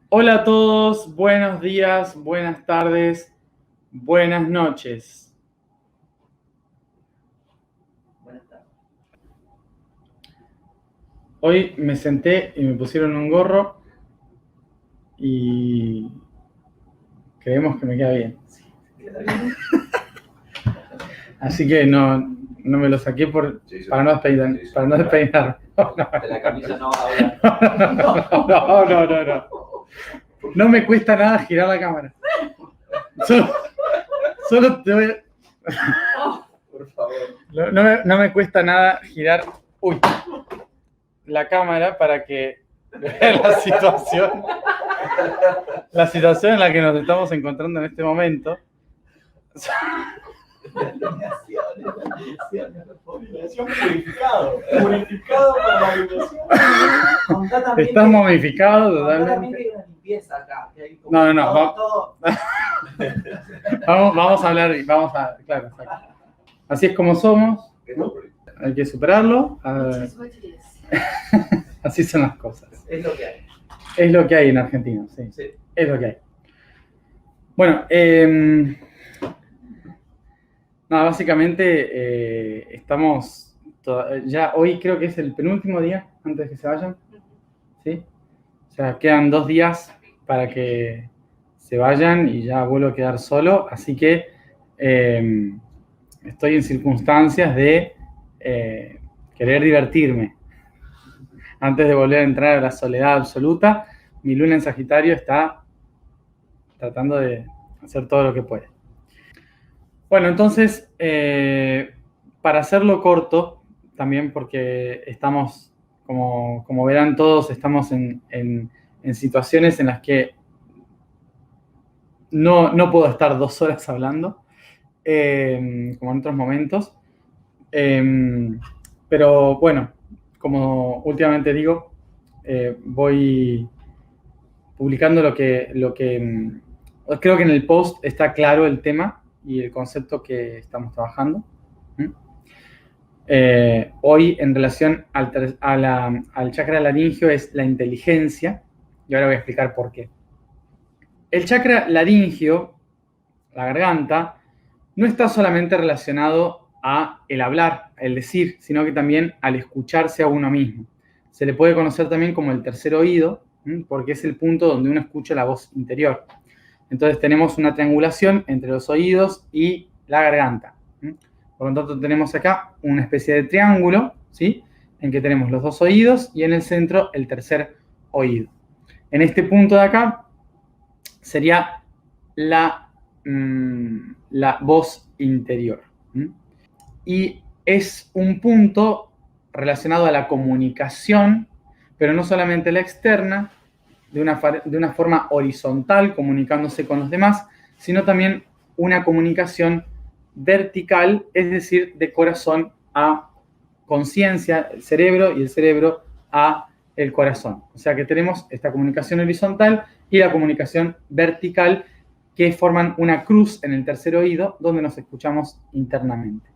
Hola a todos, buenos días, buenas tardes, buenas noches. Buenas tardes. Hoy me senté y me pusieron un gorro y creemos que me queda bien. Sí, queda bien. Así que no me lo saqué para no despeinarme. De la camisa no va a hablar. No. No me cuesta nada girar la cámara. Solo te voy a... Por favor. No me cuesta nada girar la cámara para que vean la situación en la que nos estamos encontrando en este momento. Alineación purificado para la alineación. Estás momificado totalmente. Hay una limpieza acá. Que hay No. Todo. Vamos a hablar, claro. Así es como somos, ¿no? Hay que superarlo. Así son las cosas. Es lo que hay. Es lo que hay en Argentina, sí. Es lo que hay. Bueno, básicamente estamos ya hoy creo que es el penúltimo día antes de que se vayan, ¿sí? O sea, quedan 2 días para que se vayan y ya vuelvo a quedar solo, así que estoy en circunstancias de querer divertirme antes de volver a entrar a la soledad absoluta. Mi luna en Sagitario está tratando de hacer todo lo que puede. Bueno, entonces, para hacerlo corto, también porque estamos, como verán todos, estamos en situaciones en las que no puedo estar 2 horas hablando, como en otros momentos. Pero bueno, como últimamente digo, voy publicando lo que creo que en el post está claro el tema y el concepto que estamos trabajando. Hoy, en relación al chakra laringio, es la inteligencia, y ahora voy a explicar por qué. El chakra laringio, la garganta, no está solamente relacionado a el hablar, el decir, sino que también al escucharse a uno mismo. Se le puede conocer también como el tercer oído, porque es el punto donde uno escucha la voz interior. Entonces tenemos una triangulación entre los oídos y la garganta. Por lo tanto, tenemos acá una especie de triángulo, ¿sí? En que tenemos los 2 oídos y en el centro el tercer oído. En este punto de acá sería la voz interior. Y es un punto relacionado a la comunicación, pero no solamente la externa, de una forma horizontal, comunicándose con los demás, sino también una comunicación vertical, es decir, de corazón a conciencia, el cerebro, y el cerebro a el corazón. O sea que tenemos esta comunicación horizontal y la comunicación vertical, que forman una cruz en el tercer oído donde nos escuchamos internamente.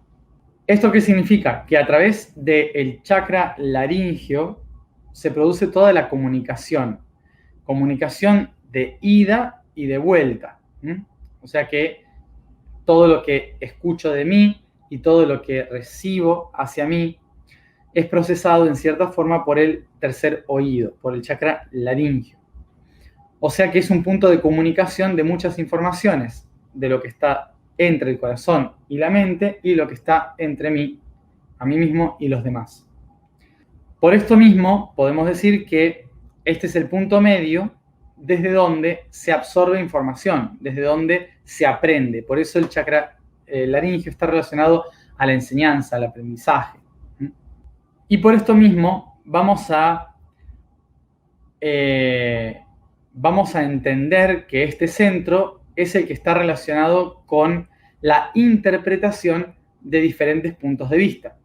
¿Esto qué significa? Que a través del chakra laringio se produce toda la comunicación de ida y de vuelta. O sea que todo lo que escucho de mí y todo lo que recibo hacia mí es procesado en cierta forma por el tercer oído, por el chakra laringio. O sea que es un punto de comunicación de muchas informaciones, de lo que está entre el corazón y la mente y lo que está entre mí, a mí mismo y los demás. Por esto mismo, podemos decir que este es el punto medio desde donde se absorbe información, desde donde se aprende. Por eso el chakra laringio está relacionado a la enseñanza, al aprendizaje. Y por esto mismo vamos a entender que este centro es el que está relacionado con la interpretación de diferentes puntos de vista.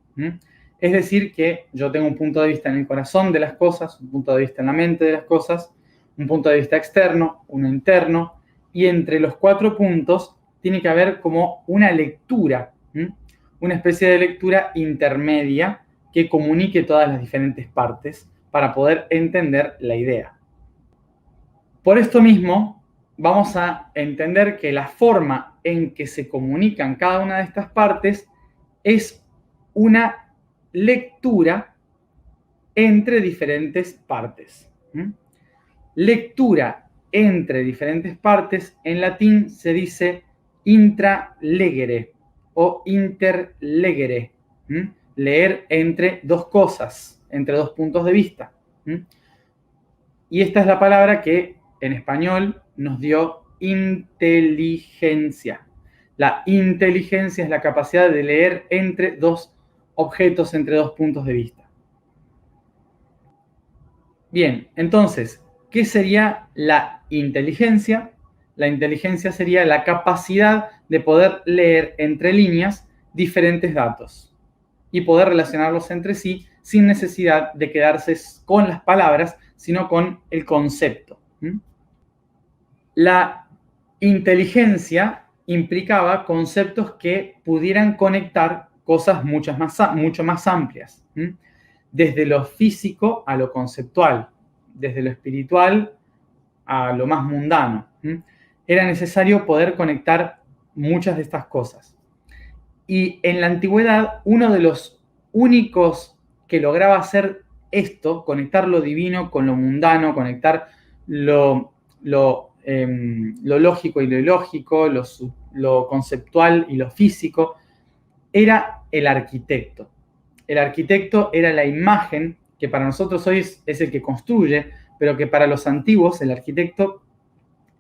Es decir, que yo tengo un punto de vista en el corazón de las cosas, un punto de vista en la mente de las cosas, un punto de vista externo, uno interno, y entre los 4 puntos tiene que haber como una lectura, una especie de lectura intermedia que comunique todas las diferentes partes para poder entender la idea. Por esto mismo, vamos a entender que la forma en que se comunican cada una de estas partes es una lectura entre diferentes partes. Lectura entre diferentes partes, en latín se dice intralegere o interlegere. Leer entre dos cosas, entre dos puntos de vista. Y esta es la palabra que en español nos dio inteligencia. La inteligencia es la capacidad de leer entre dos objetos, entre dos puntos de vista. Bien, entonces, ¿qué sería la inteligencia? La inteligencia sería la capacidad de poder leer entre líneas diferentes datos y poder relacionarlos entre sí sin necesidad de quedarse con las palabras, sino con el concepto. La inteligencia implicaba conceptos que pudieran conectar cosas mucho más amplias, desde lo físico a lo conceptual, desde lo espiritual a lo más mundano. Era necesario poder conectar muchas de estas cosas. Y en la antigüedad, uno de los únicos que lograba hacer esto, conectar lo divino con lo mundano, conectar lo lógico y lo ilógico, lo conceptual y lo físico, era el arquitecto. El arquitecto era la imagen que para nosotros hoy es el que construye, pero que para los antiguos el arquitecto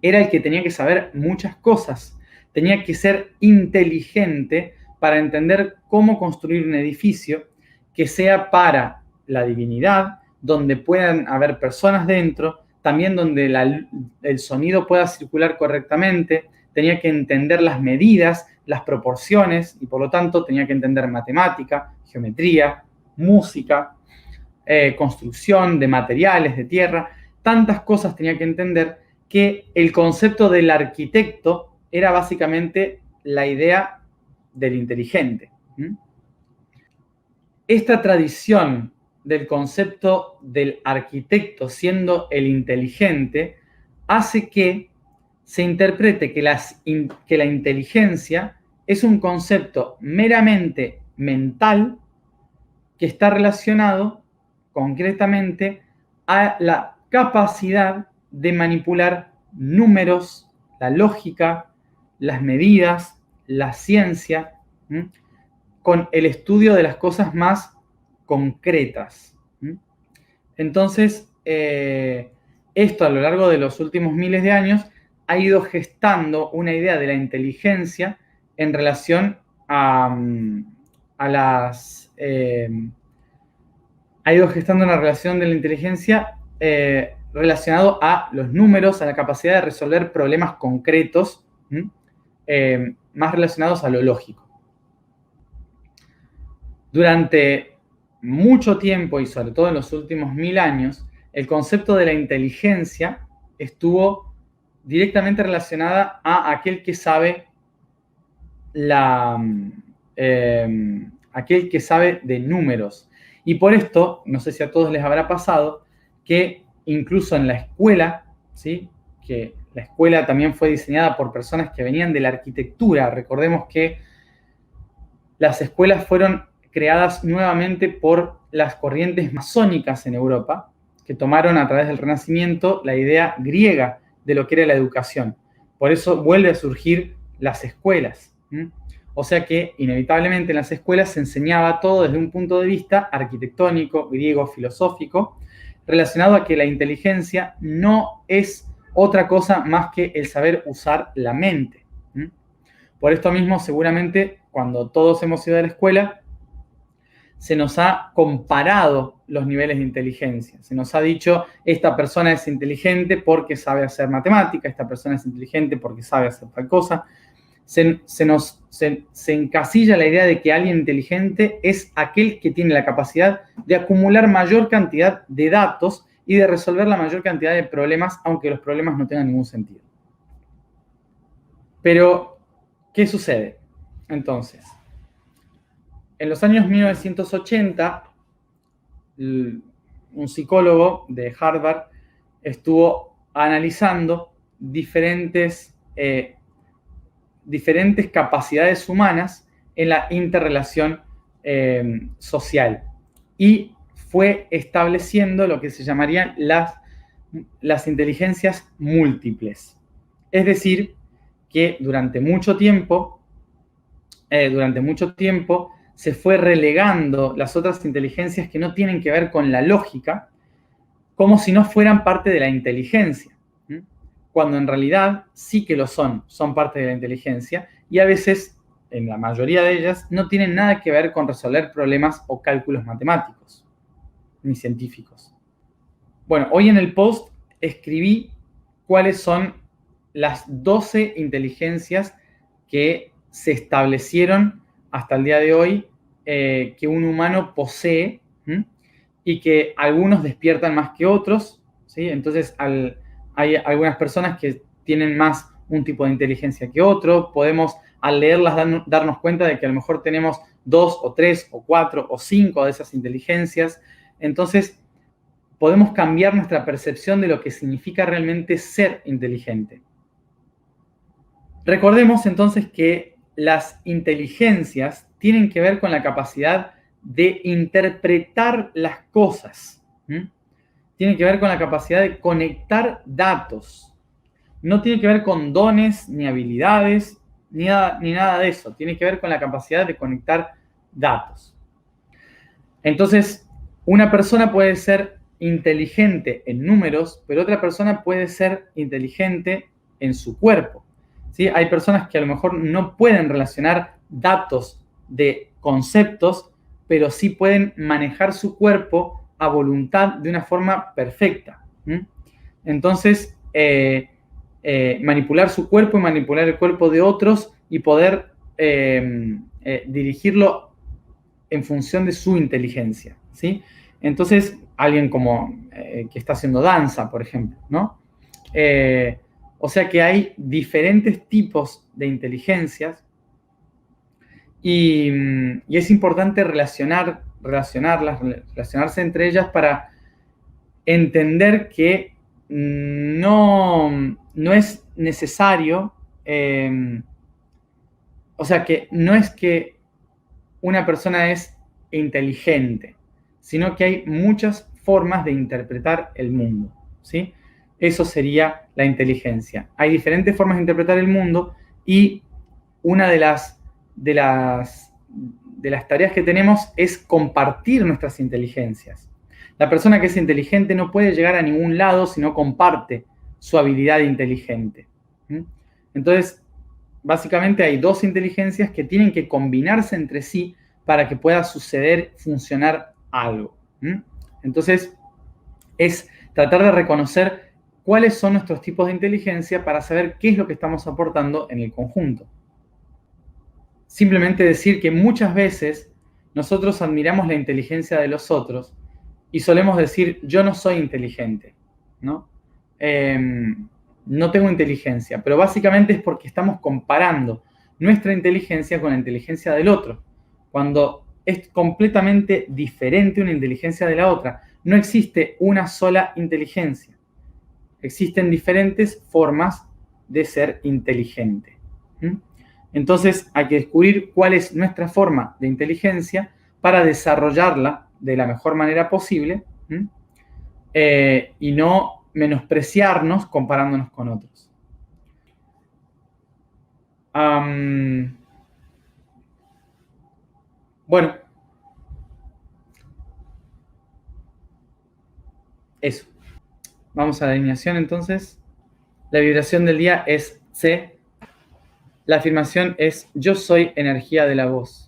era el que tenía que saber muchas cosas. Tenía que ser inteligente para entender cómo construir un edificio que sea para la divinidad, donde puedan haber personas dentro, también donde el sonido pueda circular correctamente. Tenía que entender las medidas, las proporciones, y por lo tanto tenía que entender matemática, geometría, música, construcción de materiales, de tierra. Tantas cosas tenía que entender que el concepto del arquitecto era básicamente la idea del inteligente. Esta tradición del concepto del arquitecto siendo el inteligente hace que se interprete que la inteligencia es un concepto meramente mental que está relacionado concretamente a la capacidad de manipular números, la lógica, las medidas, la ciencia, con el estudio de las cosas más concretas. Entonces, esto a lo largo de los últimos miles de años ha ido gestando una idea de la inteligencia en relación ha ido gestando una relación de la inteligencia relacionado a los números, a la capacidad de resolver problemas concretos, más relacionados a lo lógico. Durante mucho tiempo, y sobre todo en los últimos 1000 años, el concepto de la inteligencia estuvo directamente relacionada a aquel que sabe aquel que sabe de números. Y por esto, no sé si a todos les habrá pasado, que incluso en la escuela, ¿sí?, que la escuela también fue diseñada por personas que venían de la arquitectura. Recordemos que las escuelas fueron creadas nuevamente por las corrientes masónicas en Europa, que tomaron a través del Renacimiento la idea griega de lo que era la educación. Por eso vuelve a surgir las escuelas. O sea que inevitablemente en las escuelas se enseñaba todo desde un punto de vista arquitectónico, griego, filosófico, relacionado a que la inteligencia no es otra cosa más que el saber usar la mente. Por esto mismo, seguramente, cuando todos hemos ido a la escuela, se nos ha comparado los niveles de inteligencia. Se nos ha dicho, esta persona es inteligente porque sabe hacer matemática, esta persona es inteligente porque sabe hacer tal cosa. Se encasilla la idea de que alguien inteligente es aquel que tiene la capacidad de acumular mayor cantidad de datos y de resolver la mayor cantidad de problemas, aunque los problemas no tengan ningún sentido. Pero, ¿qué sucede? Entonces, en los años 1980, un psicólogo de Harvard estuvo analizando diferentes capacidades humanas en la interrelación social. Y fue estableciendo lo que se llamarían las inteligencias múltiples. Es decir, que durante mucho tiempo se fue relegando las otras inteligencias que no tienen que ver con la lógica, como si no fueran parte de la inteligencia, cuando en realidad sí que lo son parte de la inteligencia, y a veces, en la mayoría de ellas, no tienen nada que ver con resolver problemas o cálculos matemáticos, ni científicos. Bueno, hoy en el post escribí cuáles son las 12 inteligencias que se establecieron hasta el día de hoy que un humano posee, y que algunos despiertan más que otros, ¿sí? Entonces hay algunas personas que tienen más un tipo de inteligencia que otro. Podemos, al leerlas, darnos cuenta de que a lo mejor tenemos 2 o 3 o 4 o 5 de esas inteligencias. Entonces, podemos cambiar nuestra percepción de lo que significa realmente ser inteligente. Recordemos entonces que las inteligencias tienen que ver con la capacidad de interpretar las cosas. Tiene que ver con la capacidad de conectar datos. No tiene que ver con dones, ni habilidades, ni nada de eso. Tiene que ver con la capacidad de conectar datos. Entonces, una persona puede ser inteligente en números, pero otra persona puede ser inteligente en su cuerpo, ¿sí? Hay personas que a lo mejor no pueden relacionar datos de conceptos, pero sí pueden manejar su cuerpo a voluntad de una forma perfecta. Entonces, manipular su cuerpo y manipular el cuerpo de otros y poder dirigirlo en función de su inteligencia, ¿sí? Entonces, alguien como que está haciendo danza, por ejemplo, ¿no? O sea que hay diferentes tipos de inteligencias y es importante relacionarse entre ellas para entender que no es necesario, o sea que no es que una persona es inteligente, sino que hay muchas formas de interpretar el mundo, ¿sí? Eso sería la inteligencia. Hay diferentes formas de interpretar el mundo y una de las tareas que tenemos es compartir nuestras inteligencias. La persona que es inteligente no puede llegar a ningún lado si no comparte su habilidad inteligente. Entonces, básicamente hay dos inteligencias que tienen que combinarse entre sí para que pueda funcionar algo. Entonces, es tratar de reconocer cuáles son nuestros tipos de inteligencia para saber qué es lo que estamos aportando en el conjunto. Simplemente decir que muchas veces nosotros admiramos la inteligencia de los otros y solemos decir, yo no soy inteligente, ¿no? No tengo inteligencia, pero básicamente es porque estamos comparando nuestra inteligencia con la inteligencia del otro, cuando es completamente diferente una inteligencia de la otra. No existe una sola inteligencia. Existen diferentes formas de ser inteligente. Entonces hay que descubrir cuál es nuestra forma de inteligencia para desarrollarla de la mejor manera posible y no menospreciarnos comparándonos con otros. Bueno, eso. Vamos a la alineación entonces. La vibración del día es C. La afirmación es yo soy energía de la voz.